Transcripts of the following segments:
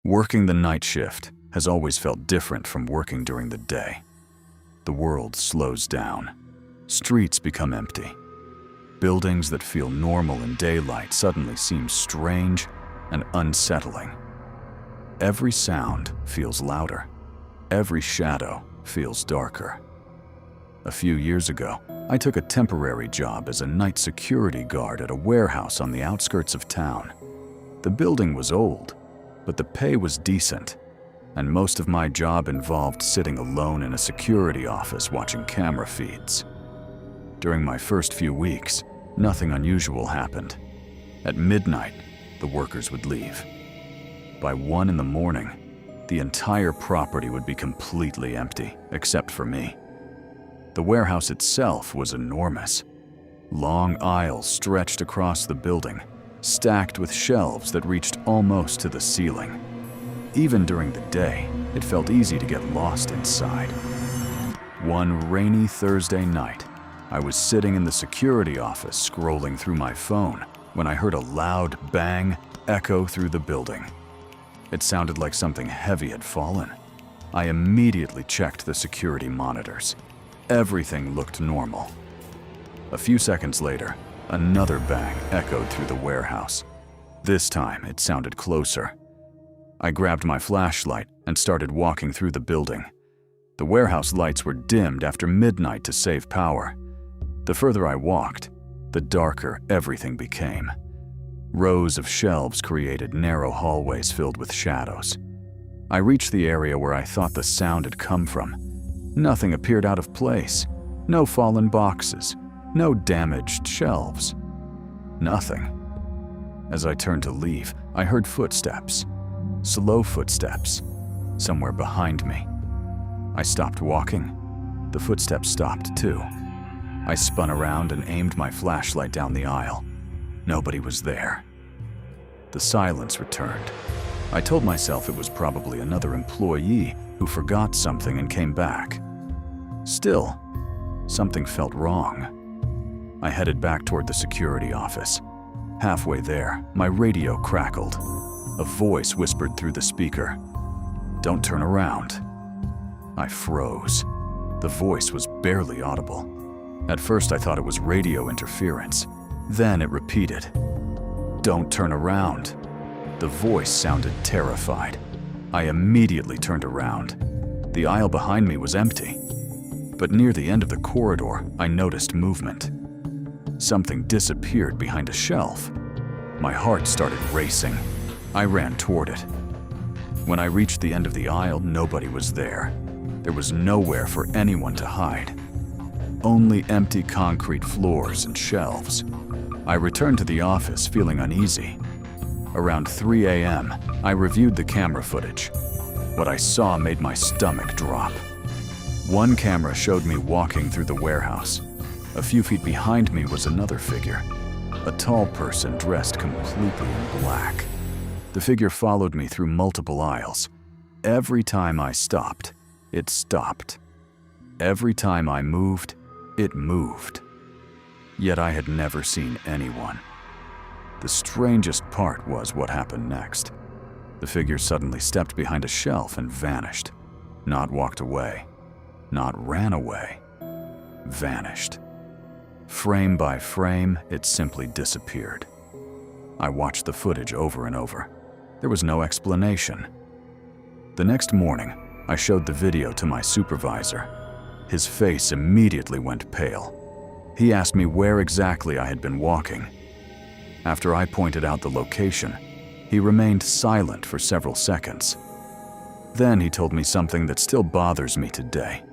Working the night shift has always felt different from working during the day. The world slows down. Streets become empty. Buildings that feel normal in daylight suddenly seem strange and unsettling. Every sound feels louder. Every shadow feels darker. A few years ago, I took a temporary job as a night security guard at a warehouse on the outskirts of town. The building was old, but the pay was decent, and most of my job involved sitting alone in a security office watching camera feeds. During my first few weeks, nothing unusual happened. At midnight, the workers would leave. By 1 in the morning, the entire property would be completely empty, except for me. The warehouse itself was enormous. Long aisles stretched across the building, stacked with shelves that reached almost to the ceiling. Even during the day, it felt easy to get lost inside. One rainy Thursday night, I was sitting in the security office scrolling through my phone when I heard a loud bang echo through the building. It sounded like something heavy had fallen. I immediately checked the security monitors. Everything looked normal. A few seconds later, another bang echoed through the warehouse. This time, it sounded closer. I grabbed my flashlight and started walking through the building. The warehouse lights were dimmed after midnight to save power. The further I walked, the darker everything became. Rows of shelves created narrow hallways filled with shadows. I reached the area where I thought the sound had come from. Nothing appeared out of place. No fallen boxes. No damaged shelves. Nothing. As I turned to leave, I heard footsteps. Slow footsteps. Somewhere behind me. I stopped walking. The footsteps stopped too. I spun around and aimed my flashlight down the aisle. Nobody was there. The silence returned. I told myself it was probably another employee who forgot something and came back. Still, something felt wrong. I headed back toward the security office. Halfway there, my radio crackled. A voice whispered through the speaker, "Don't turn around." I froze. The voice was barely audible. At first I thought it was radio interference. Then it repeated, "Don't turn around." The voice sounded terrified. I immediately turned around. The aisle behind me was empty. But near the end of the corridor, I noticed movement. Something disappeared behind a shelf. My heart started racing. I ran toward it. When I reached the end of the aisle, nobody was there. There was nowhere for anyone to hide. Only empty concrete floors and shelves. I returned to the office feeling uneasy. Around 3 a.m., I reviewed the camera footage. What I saw made my stomach drop. One camera showed me walking through the warehouse. A few feet behind me was another figure, a tall person dressed completely in black. The figure followed me through multiple aisles. Every time I stopped, it stopped. Every time I moved, it moved. Yet I had never seen anyone. The strangest part was what happened next. The figure suddenly stepped behind a shelf and vanished. Not walked away, not ran away, vanished. Frame by frame, it simply disappeared. I watched the footage over and over. There was no explanation. The next morning, I showed the video to my supervisor. His face immediately went pale. He asked me where exactly I had been walking. After I pointed out the location, he remained silent for several seconds. Then he told me something that still bothers me today.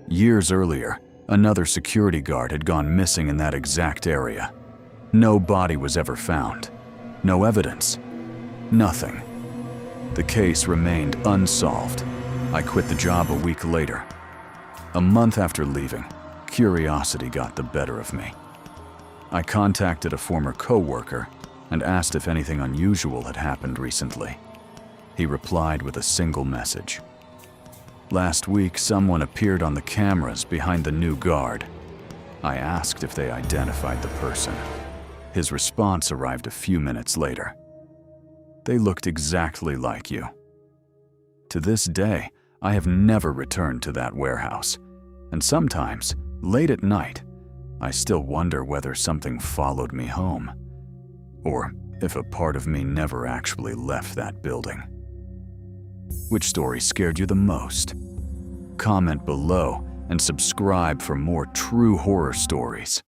Years earlier, another security guard had gone missing in that exact area. No body was ever found. No evidence. Nothing. The case remained unsolved. I quit the job a week later. A month after leaving, curiosity got the better of me. I contacted a former coworker and asked if anything unusual had happened recently. He replied with a single message. Last week, someone appeared on the cameras behind the new guard. I asked if they identified the person. His response arrived a few minutes later. They looked exactly like you. To this day, I have never returned to that warehouse, and sometimes, late at night, I still wonder whether something followed me home, or if a part of me never actually left that building. Which story scared you the most? Comment below and subscribe for more true horror stories.